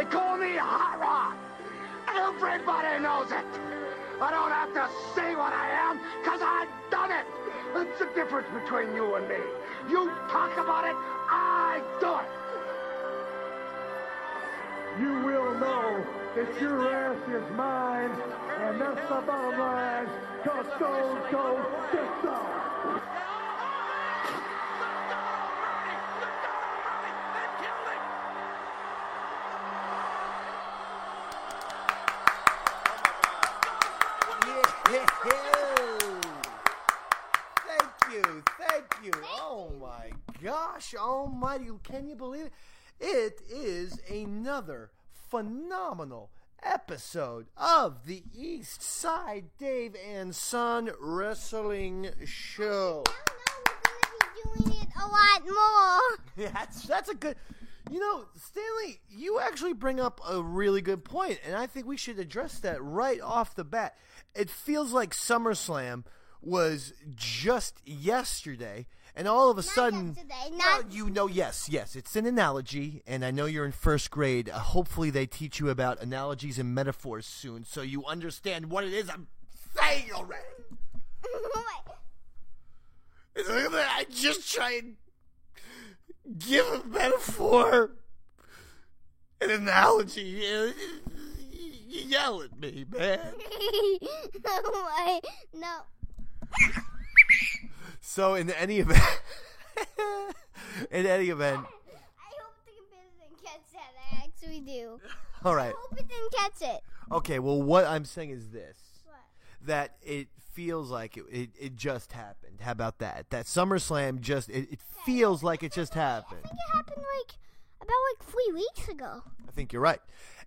They call me Hot Rod. Everybody knows it. I don't have to say what I am, because I've done it. That's the difference between you and me. You talk about it, I do it. You will know that your ass is mine, and that's the bottom line, because Stone Cold said so. Thank you. Oh my gosh, almighty, can you believe it? It is another phenomenal episode of the East Side Dave and Son Wrestling Show. We're going to be doing it a lot more. Yeah, that's a good... You know, Stanley, you actually bring up a really good point, and I think we should address that right off the bat. It feels like SummerSlam was just yesterday, and all of a sudden... Yes, it's an analogy, and I know you're in first grade. Hopefully they teach you about analogies and metaphors soon, so you understand what it is I'm saying already. I just try and give a metaphor, an analogy. You yell at me, man. No. So in any event, I hope the computer didn't catch that. I actually do. All right. I hope it didn't catch it. Okay, well, what I'm saying is this. What? That it feels like it just happened. How about that? That SummerSlam just, it feels like it just happened. I think it happened about 3 weeks ago. I think you're right.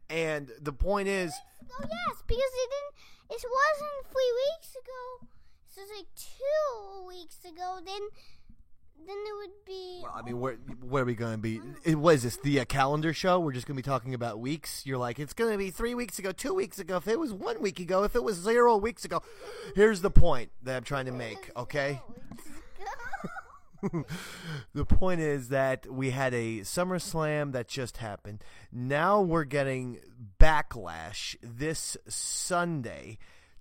And the point is... Oh, yes, because it wasn't 3 weeks ago. So it's like 2 weeks ago. Then it would be... Well, I mean, where are we going to be? What is this, the calendar show? We're just going to be talking about weeks? You're like, it's going to be 3 weeks ago, 2 weeks ago, if it was 1 week ago, if it was 0 weeks ago. Here's the point that I'm trying to make, okay? The point is that we had a SummerSlam that just happened. Now we're getting Backlash this Sunday.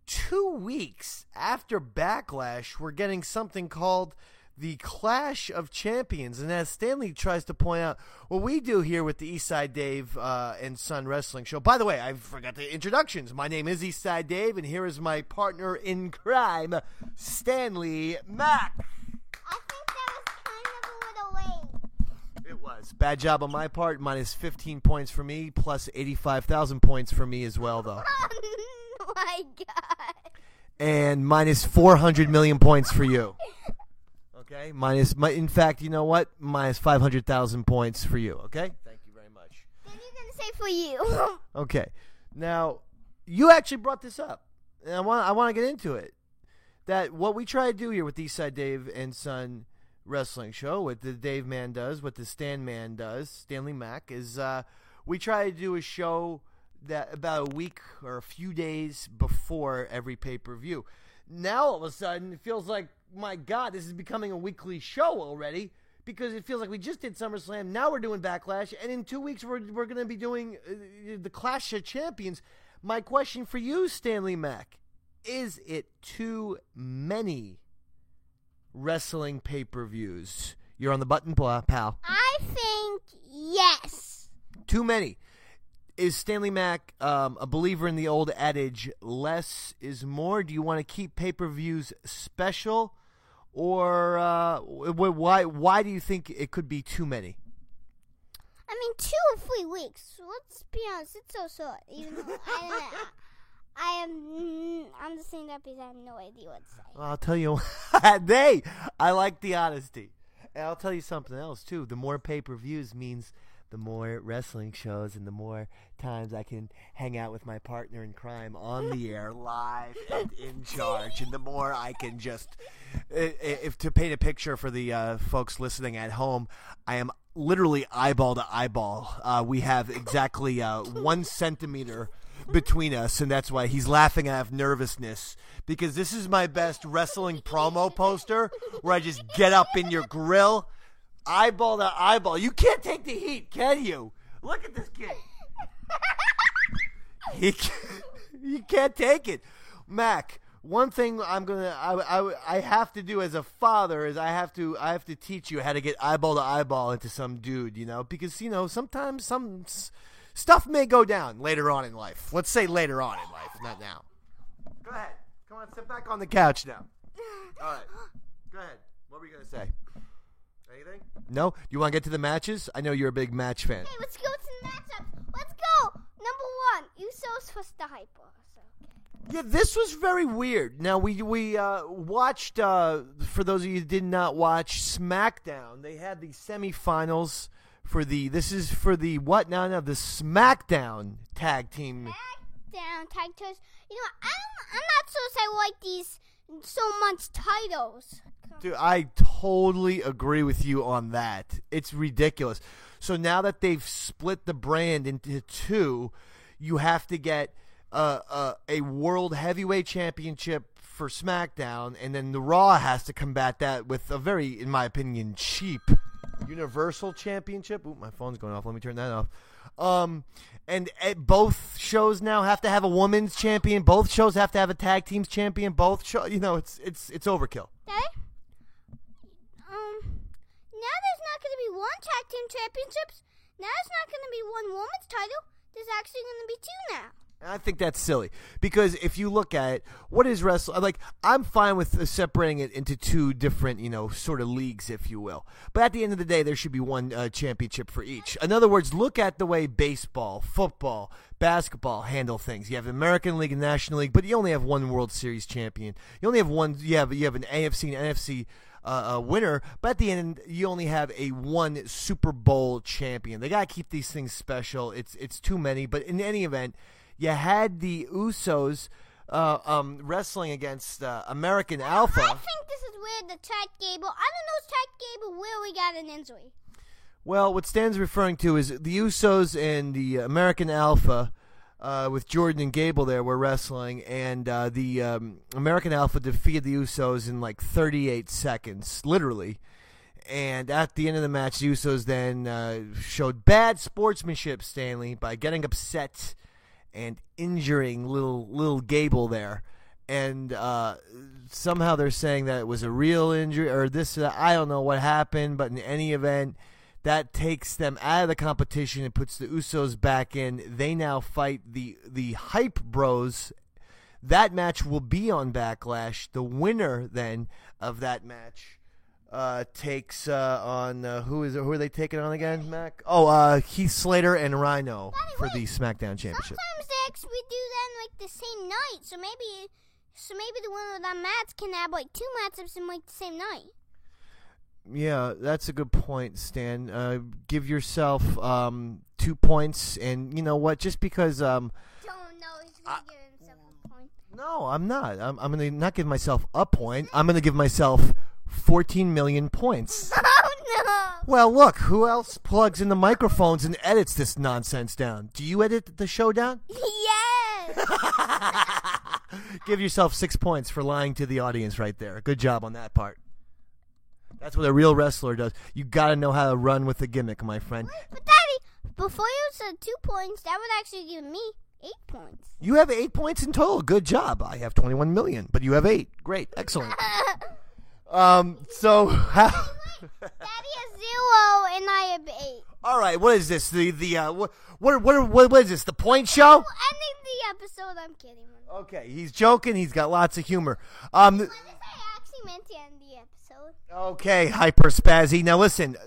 2 weeks after Backlash, we're getting something called the Clash of Champions. And as Stanley tries to point out, what we do here with the Eastside Dave and Son Wrestling Show. By the way, I forgot the introductions. My name is Eastside Dave, and here is my partner in crime, Stanley Mack. I think that was kind of a little late. It was. Bad job on my part. Minus 15 points for me, plus 85,000 points for me as well, though. Oh, my God. And minus 400 million points for you. Okay? In fact, you know what? Minus 500,000 points for you, okay? Thank you very much. Then you're going to say for you. Okay. Now, you actually brought this up. And I want to get into it. That what we try to do here with the Eastside Dave and Son Wrestling Show, what the Dave Man does, what the Stan Man does, Stanley Mack, is we try to do a show that about a week or a few days before every pay-per-view. Now, all of a sudden, it feels like, my God, this is becoming a weekly show already, because it feels like we just did SummerSlam, now we're doing Backlash, and in 2 weeks we're going to be doing the Clash of Champions. My question for you, Stanley Mack, is it too many wrestling pay-per-views? You're on the button, pal. I think yes. Too many. Is Stanley Mack a believer in the old adage, less is more? Do you want to keep pay-per-views special? Or why do you think it could be too many? I mean, 2 or 3 weeks. Let's be honest, it's so short. Even though I'm just saying that because I have no idea what to say. I'll tell you, I like the honesty. And I'll tell you something else, too. The more pay-per-views means the more wrestling shows and the more times I can hang out with my partner in crime on the air, live and in charge. And the more I can just, if to paint a picture for the folks listening at home, I am literally eyeball to eyeball. We have exactly 1 centimeter between us, and that's why he's laughing out of nervousness, because this is my best wrestling promo poster where I just get up in your grill, eyeball to eyeball. You can't take the heat, can you? Look at this kid. He can't take it. Mac, one thing I have to do as a father is I have to teach you how to get eyeball to eyeball into some dude, because sometimes some stuff may go down later on in life. Let's say later on in life, not now. Go ahead. Come on, sit back on the couch now. All right. Go ahead. What were you going to say? Anything? No? You want to get to the matches? I know you're a big match fan. Hey, let's go to the matchups. Let's go. Number 1, Usos was the hype boss. Yeah, this was very weird. Now, we watched, for those of you who did not watch SmackDown, they had the semifinals this is for the what now? No, the SmackDown tag team. SmackDown tag teams. I'm not so I like these so much titles. Dude, I totally agree with you on that. It's ridiculous. So now that they've split the brand into 2, you have to get a World Heavyweight Championship for SmackDown, and then the Raw has to combat that with a very, in my opinion, cheap Universal Championship. Ooh, my phone's going off. Let me turn that off. And both shows now have to have a women's champion. Both shows have to have a tag teams champion. Both shows, it's overkill. Daddy? Now there's not going to be 1 tag team championships. Now there's not going to be 1 women's title. There's actually going to be 2 now. I think that's silly because if you look at it, what is wrestling? Like, I'm fine with separating it into 2 different, sort of leagues, if you will. But at the end of the day, there should be 1 championship for each. In other words, look at the way baseball, football, basketball handle things. You have the American League and National League, but you only have 1 World Series champion. You only have 1. You have an AFC and NFC winner, but at the end, you only have a 1 Super Bowl champion. They got to keep these things special. It's too many, but in any event. You had the Usos wrestling against American Alpha. I think this is weird, the Chad Gable. I don't know if Chad Gable really got an injury. Well, what Stan's referring to is the Usos and the American Alpha with Jordan and Gable there were wrestling, and the American Alpha defeated the Usos in like 38 seconds, literally. And at the end of the match, the Usos then showed bad sportsmanship, Stanley, by getting upset and injuring little Gable there. And somehow they're saying that it was a real injury or this or that. I don't know what happened, but in any event, that takes them out of the competition and puts the Usos back in. They now fight the Hype Bros. That match will be on Backlash. The winner then of that match takes on who are they taking on again, Mac? Heath Slater and Rhino for the SmackDown Championship. Sometimes they actually do that in like the same night, so maybe the winner of that match can have like 2 matchups in like the same night. Yeah, that's a good point, Stan. Give yourself 2 points, and you know what? Just because Don't know he's gonna give himself a point. No, I'm not. I'm gonna not give myself a point. I'm gonna give myself 14 million points. Oh, no. Well, look, who else plugs in the microphones and edits this nonsense down? Do you edit the show down? Yes. Give yourself 6 points for lying to the audience right there. Good job on that part. That's what a real wrestler does. You got to know how to run with the gimmick, my friend. But, Daddy, before you said 2 points, that would actually give me 8 points. You have 8 points in total. Good job. I have 21 million, but you have 8. Great. Excellent. So how? Daddy has 0 and I have 8. All right, what is this? What is this? The point show? Ending the episode. I'm kidding. Okay, he's joking. He's got lots of humor. I actually meant to end the episode. Okay, Hyper Spazzy. Now listen.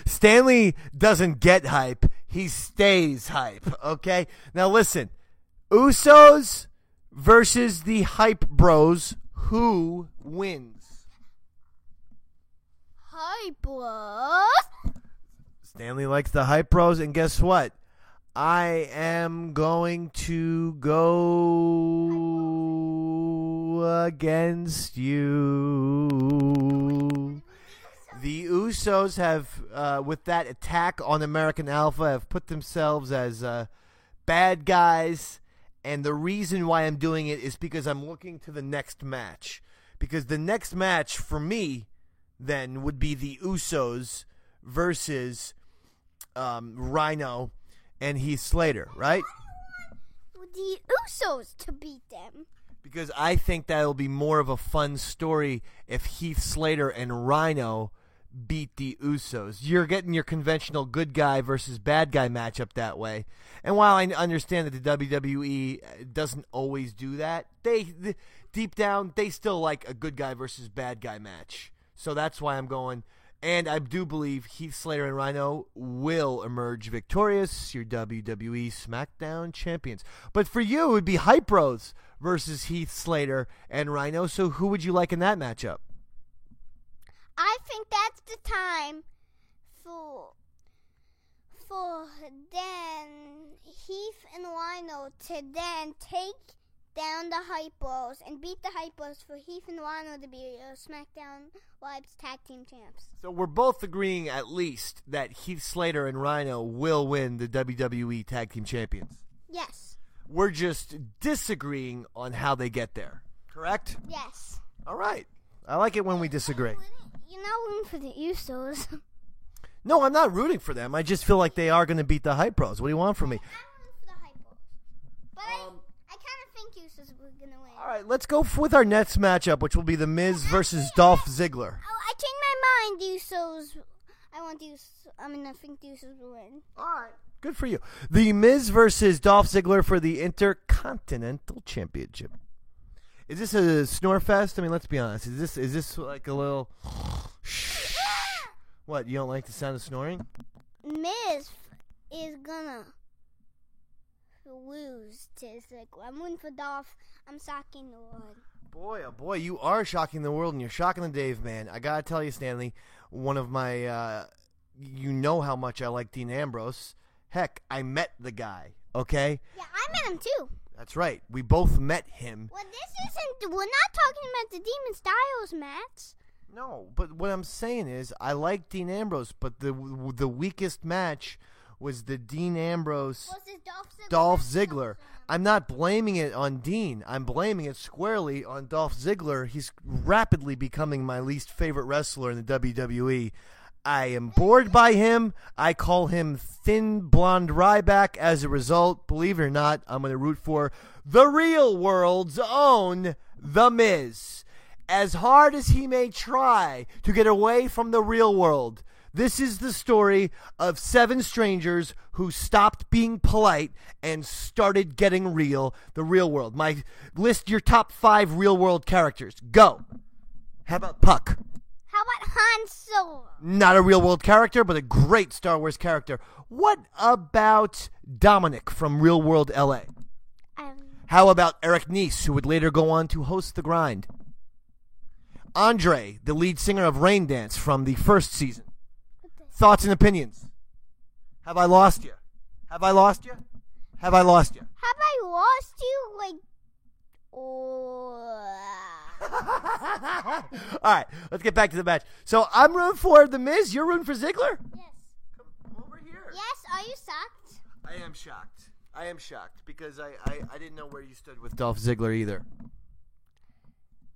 Stanley doesn't get hype. He stays hype. Okay. Now listen. Usos versus the Hype Bros. Who wins? Hype Bros. Stanley likes the Hype Bros, and guess what? I am going to go against you. The Usos have, with that attack on American Alpha, have put themselves as bad guys. And the reason why I'm doing it is because I'm looking to the next match. Because the next match for me, then, would be the Usos versus Rhino and Heath Slater, right? The Usos to beat them. Because I think that'll be more of a fun story if Heath Slater and Rhino beat the Usos. You're getting your conventional good guy versus bad guy matchup that way. And while I understand that the WWE doesn't always do that, they deep down, they still like a good guy versus bad guy match. So that's why I'm going. And I do believe Heath Slater and Rhino will emerge victorious, your WWE SmackDown champions. But for you, it would be Hype Bros versus Heath Slater and Rhino. So who would you like in that matchup? I think that's the time for then Heath and Rhino to then take down the Hype Bros and beat the Hype Bros for Heath and Rhino to be SmackDown Live's tag team champs. So we're both agreeing at least that Heath Slater and Rhino will win the WWE tag team champions. Yes. We're just disagreeing on how they get there. Correct? Yes. All right. I like it when we disagree. You're not rooting for the Usos. No, I'm not rooting for them. I just feel like they are going to beat the Hype Bros. What do you want from me? I'm rooting for the Hype Bros. But I kind of think Usos were going to win. All right, let's go with our next matchup, which will be The Miz versus Dolph Ziggler. Oh, I changed my mind. Usos. I think the Usos will win. All right. Good for you. The Miz versus Dolph Ziggler for the Intercontinental Championship. Is this a snore fest? I mean, let's be honest. Is this like a little... What, you don't like the sound of snoring? Miz is gonna lose to Ziggler. I'm rooting for Dolph. I'm shocking the world. Boy, oh boy, you are shocking the world, and you're shocking the Dave, man. I gotta tell you, Stanley, one of my, you know how much I like Dean Ambrose. Heck, I met the guy, okay? Yeah, I met him too. That's right. We both met him. Well, we're not talking about the Demon Styles match. No, but what I'm saying is I like Dean Ambrose, but the weakest match was the Dean Ambrose Dolph Ziggler. I'm not blaming it on Dean. I'm blaming it squarely on Dolph Ziggler. He's rapidly becoming my least favorite wrestler in the WWE. I am bored by him. I call him Thin Blonde Ryback. As a result, believe it or not, I'm going to root for the real world's own The Miz. As hard as he may try to get away from the real world, this is the story of 7 strangers who stopped being polite and started getting real, the real world. List your top 5 real world characters. Go. How about Puck? How about Han Solo? Not a real world character, but a great Star Wars character. What about Dominic from Real World LA? How about Eric Nies, who would later go on to host The Grind? Andre, the lead singer of Rain Dance from the first season. Thoughts and opinions? Have I lost you? Have I lost you? Have I lost you? Have I lost you? All right, let's get back to the match. So I'm rooting for The Miz. You're rooting for Ziggler? Yes. Come over here. Yes, are you shocked? I am shocked. I am shocked because I didn't know where you stood with Dolph Ziggler either.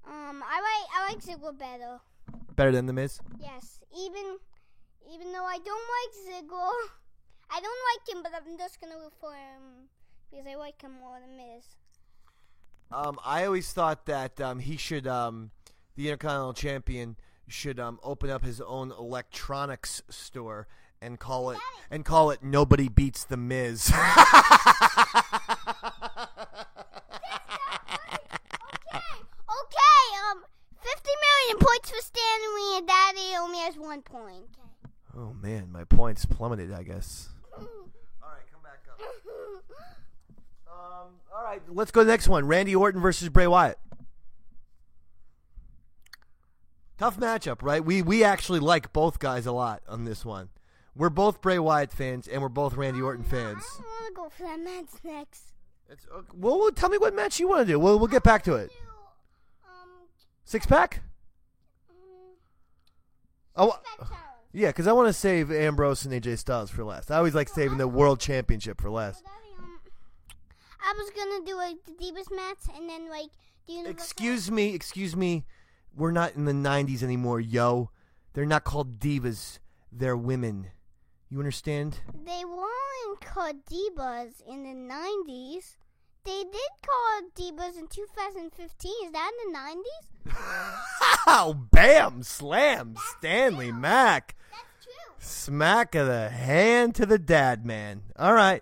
I like Ziggler better. Better than The Miz? Yes, even though I don't like Ziggler, I don't like him, but I'm just gonna root for him because I like him more than Miz. I always thought that he should, the Intercontinental Champion should open up his own electronics store and call it Nobody Beats The Miz. Okay, 50 million points for Stanley, and Daddy only has 1 point. Okay. Oh man, my points plummeted, I guess. All right, come back up. All right, let's go to the next one. Randy Orton versus Bray Wyatt. Tough matchup, right? We actually like both guys a lot on this one. We're both Bray Wyatt fans, and we're both Randy Orton fans. I want to go for that match next. Well, tell me what match you want to do. We'll get back to it. 6-pack? Oh, yeah, because I want to save Ambrose and AJ Styles for last. I always like saving the World Championship for last. I was gonna do the Divas match and then the Universal. Excuse me. We're not in the 90s anymore, yo. They're not called divas. They're women. You understand? They weren't called divas in the 90s. They did call divas in 2015. Is that in the 90s? Oh, bam! Slam! Stanley Mack. That's true. Smack of the hand to the dad, man. All right.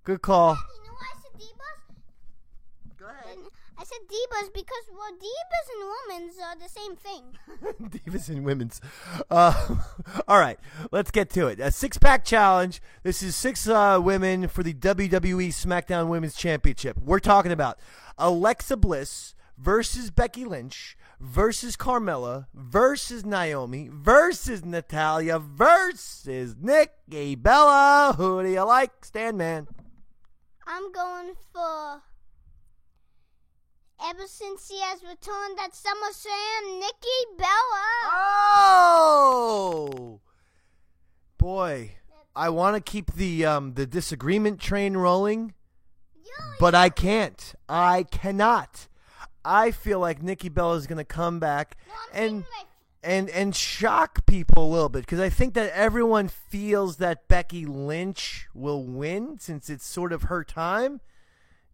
Good call. You know why I said divas? Go ahead. I said divas because, well, divas and women's are the same thing. Divas and women's. All right, let's get to it. A six-pack challenge. This is 6 women for the WWE SmackDown Women's Championship. We're talking about Alexa Bliss versus Becky Lynch versus Carmella versus Naomi versus Natalya versus Nikki Bella. Who do you like, Stan Man? I'm going for, ever since she has returned at SummerSlam, Nikki Bella. Oh! Boy, I want to keep the disagreement train rolling, but I can't. I cannot. I feel like Nikki Bella is going to come back and shock people a little bit, because I think that everyone feels that Becky Lynch will win since it's sort of her time.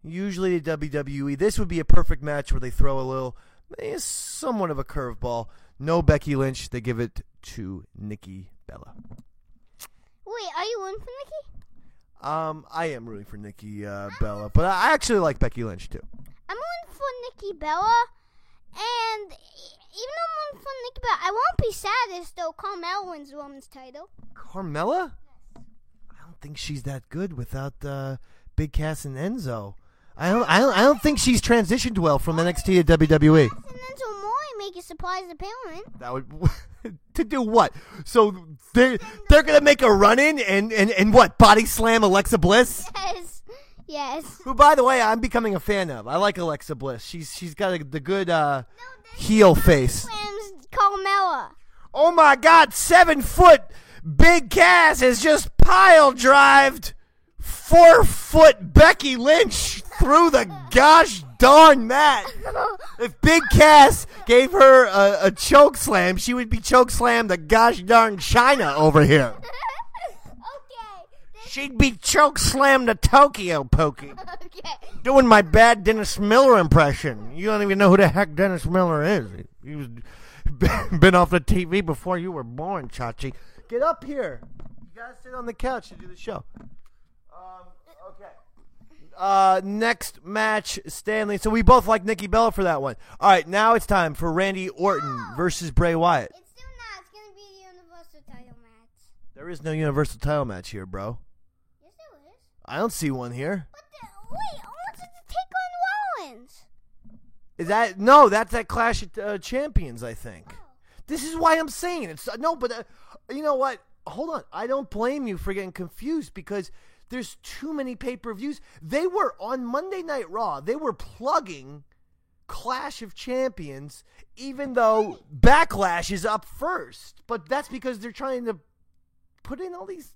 Usually the WWE, this would be a perfect match where they throw a little, somewhat of a curveball. No Becky Lynch. They give it to Nikki Bella. Wait, are you rooting for Nikki? I am rooting for Nikki Bella, but I actually like Becky Lynch too. I'm rooting for Nikki Bella, and even though I'm rooting for Nikki Bella, I won't be sad if though Carmella wins the women's title. Carmella? I don't think she's that good without Big Cass and Enzo. I don't think she's transitioned well from NXT to WWE. And then Mori make a surprise appearance. That would to do what? So they're gonna make a run in and what? Body slam Alexa Bliss? Yes. Who, by the way, I'm becoming a fan of. I like Alexa Bliss. She's got the good heel face. Slams Carmella. Oh my God! 7-foot Big Cass has just pile drived 4-foot Becky Lynch through the gosh darn mat. If Big Cass gave her a choke slam, she would be choke slammed the gosh darn China over here. Okay. She'd be choke slammed to Tokyo Pokey. Okay. Doing my bad Dennis Miller impression. You don't even know who the heck Dennis Miller is. He was been off the TV before you were born, Chachi. Get up here. You gotta sit on the couch to do the show. Okay. Next match, Stanley. So we both like Nikki Bella for that one. All right, now it's time for Randy Orton versus Bray Wyatt. It's still not. It's going to be the Universal title match. There is no Universal title match here, bro. Yes, there is. I don't see one here. But wait, I wanted to take on Rollins. Is that no? That's that Clash of Champions, I think. Oh. This is why I'm saying it's no. But you know what? Hold on. I don't blame you for getting confused because there's too many pay-per-views. They were on Monday Night Raw. They were plugging Clash of Champions, even though Backlash is up first. But that's because they're trying to put in all these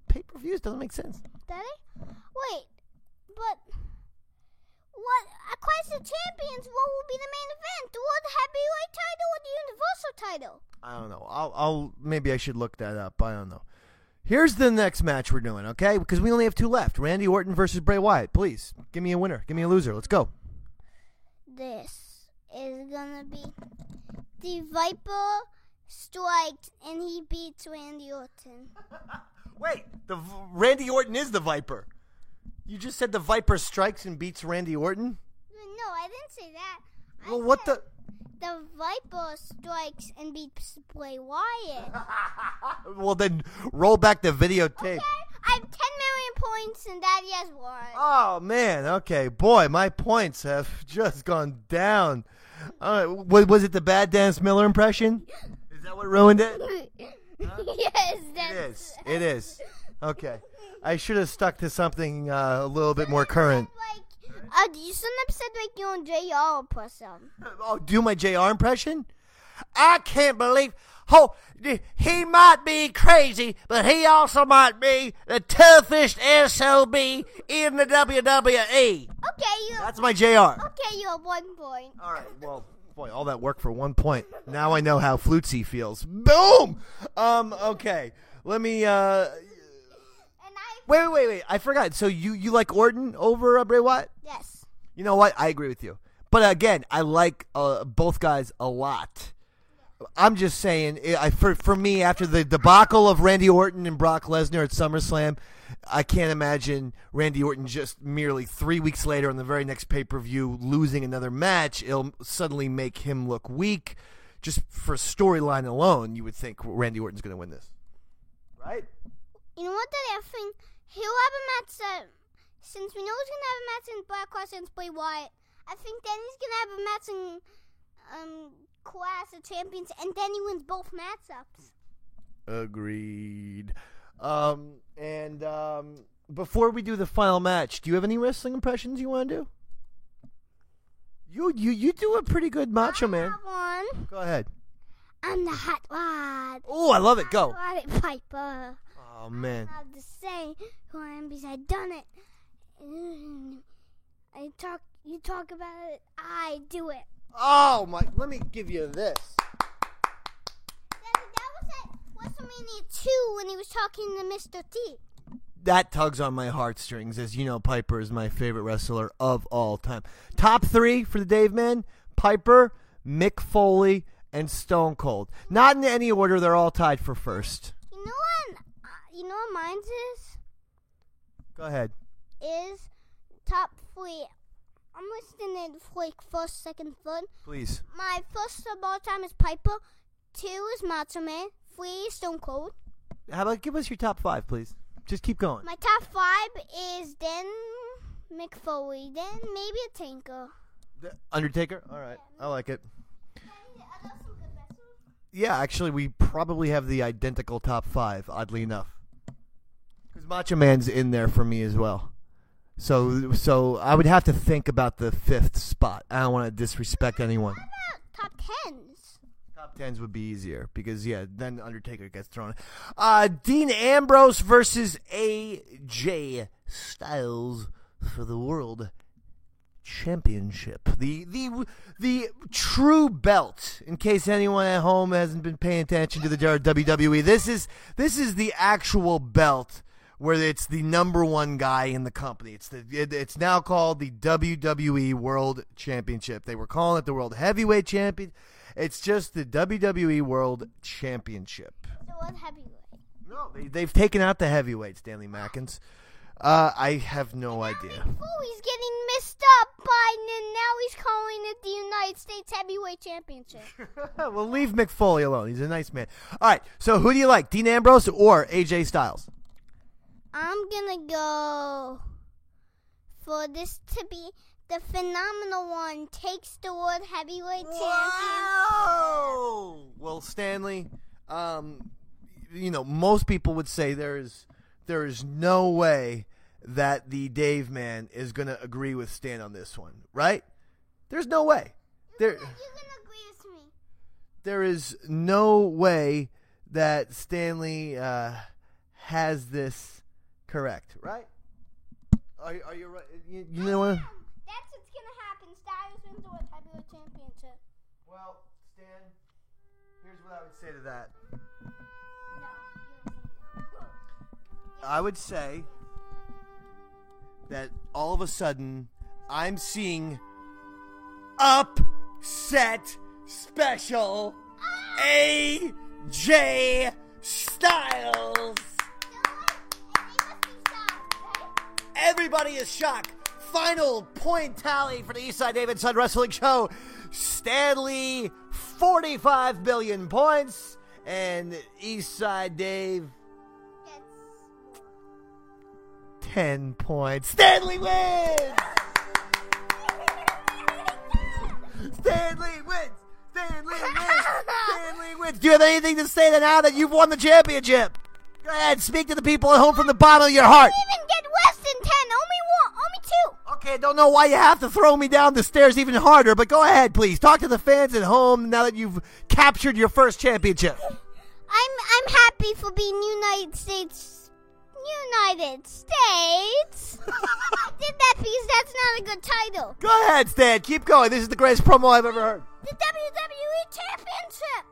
pay-per-views. Doesn't make sense. Daddy? Wait, but what? A Clash of Champions, what will be the main event? The World Heavyweight title or the Universal title? I don't know. I'll maybe I should look that up. I don't know. Here's the next match we're doing, okay? Because we only have 2 left. Randy Orton versus Bray Wyatt. Please, give me a winner. Give me a loser. Let's go. This is gonna be the Viper strikes and he beats Randy Orton. Wait, Randy Orton is the Viper. You just said the Viper strikes and beats Randy Orton? No, I didn't say that. Well, what the... The Viper strikes and beats Bray Wyatt. Well, then roll back the videotape. Okay, I have 10 million points and Daddy has 1. Oh, man. Okay. Boy, my points have just gone down. Was it the bad Dennis Miller impression? Is that what ruined it? Yes, that's It is. Okay. I should have stuck to something a little bit more current. You shouldn't have said like you're on JR person. Oh, do my JR impression? I can't believe... Oh, he might be crazy, but he also might be the toughest SOB in the WWE. Okay, That's my JR. Okay, you have 1 point. All right, well, boy, all that work for 1 point. Now I know how Flutzy feels. Boom! Okay, let me Wait. I forgot. So you like Orton over Bray Wyatt? Yes. You know what? I agree with you. But again, I like both guys a lot. I'm just saying, for me, after the debacle of Randy Orton and Brock Lesnar at SummerSlam, I can't imagine Randy Orton just merely 3 weeks later on the very next pay-per-view losing another match. It'll suddenly make him look weak. Just for storyline alone, you would think Randy Orton's going to win this. Right? You know what the other thing? He'll have a match that, since we know he's going to have a match in Black Cross against Bray Wyatt, I think then he's going to have a match in Clash of Champions, and then he wins both matchups. Agreed. Before we do the final match, do you have any wrestling impressions you want to do? You do a pretty good Macho Man. I have one. Go ahead. I'm the hot rod. Oh, I love it. Go. Roddy Piper. Oh, man. I'm allowed to say who I am because I've done it. You talk about it, I do it. Oh, my. Let me give you this. That was at WrestleMania 2 when he was talking to Mr. T. That tugs on my heartstrings. As you know, Piper is my favorite wrestler of all time. Top 3 for the Dave Man: Piper, Mick Foley, and Stone Cold. Not in any order. They're all tied for first. You know what mine is? Go ahead. Is top 3. I'm listing it for like first, second, third. Please. My first of all time is Piper. 2 is Macho Man. 3 is Stone Cold. How about give us your top 5, please? Just keep going. My top 5 is then Mick Foley, then maybe a Tinker. Undertaker? All right. I like it. Yeah, actually, we probably have the identical top 5, oddly enough. Because Macho Man's in there for me as well. So I would have to think about the 5th spot. I don't want to disrespect anyone. What about top 10s? Top 10s would be easier because, yeah, then Undertaker gets thrown. Dean Ambrose versus AJ Styles for the World Championship. The true belt, in case anyone at home hasn't been paying attention to the WWE. This is the actual belt where it's the number one guy in the company. It's now called the WWE World Championship. They were calling it the World Heavyweight Champion. It's just the WWE World Championship. The World Heavyweight. No, they've taken out the heavyweight, Stanley Mackins. I have no idea. He's getting messed up by, and now he's calling it the United States Heavyweight Championship. Well, leave Mick Foley alone. He's a nice man. All right, so who do you like, Dean Ambrose or AJ Styles? I'm going to go for this to be the phenomenal one takes the World Heavyweight Championship. Well, Stanley, most people would say there is no way that the Dave Man is going to agree with Stan on this one, right? There's no way. You can agree with me. There is no way that Stanley has this correct, right? Are you right? You know what? That's what's going to happen. Styles wins the World Heavyweight Championship. Well, Stan, here's what I would say to that. I would say that all of a sudden I'm seeing upset special AJ Styles. Everybody is shocked. Final point tally for the Eastside Dave and Son Wrestling Show. Stanley, 45 million points, and Eastside Dave, 10 points. Stanley wins! Stanley wins! Stanley wins! Stanley wins! Do you have anything to say now that you've won the championship? Go ahead, speak to the people at home from the bottom of your heart. I didn't even get less than 10. Only 2. Okay, I don't know why you have to throw me down the stairs even harder, but go ahead, please. Talk to the fans at home now that you've captured your first championship. I'm happy for being United States. I did that because that's not a good title. Go ahead, Stan. Keep going. This is the greatest promo I've ever heard. The WWE Championship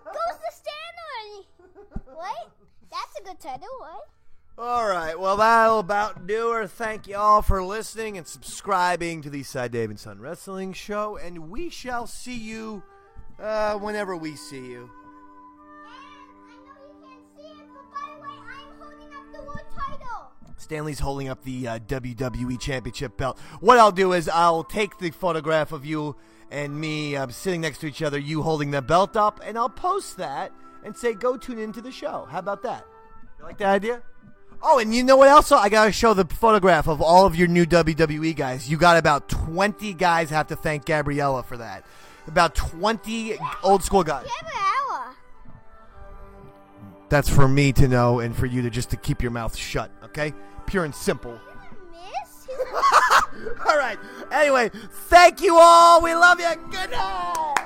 goes to Stan already. What? That's a good title, what? All right, well, that'll about do her. Thank you all for listening and subscribing to the Eastside Dave and Son Wrestling Show, and we shall see you whenever we see you. And I know you can't see it, but by the way, I'm holding up the world title. Stanley's holding up the WWE Championship belt. What I'll do is I'll take the photograph of you and me sitting next to each other, you holding the belt up, and I'll post that and say, go tune into the show. How about that? You like that idea? Oh, and you know what else? I got to show the photograph of all of your new WWE guys. You got about 20 guys. Have to thank Gabriella for that. About 20 old school guys. Gabriella. That's for me to know and for you to just to keep your mouth shut, okay? Pure and simple. Miss? All right. Anyway, thank you all. We love you. Good night.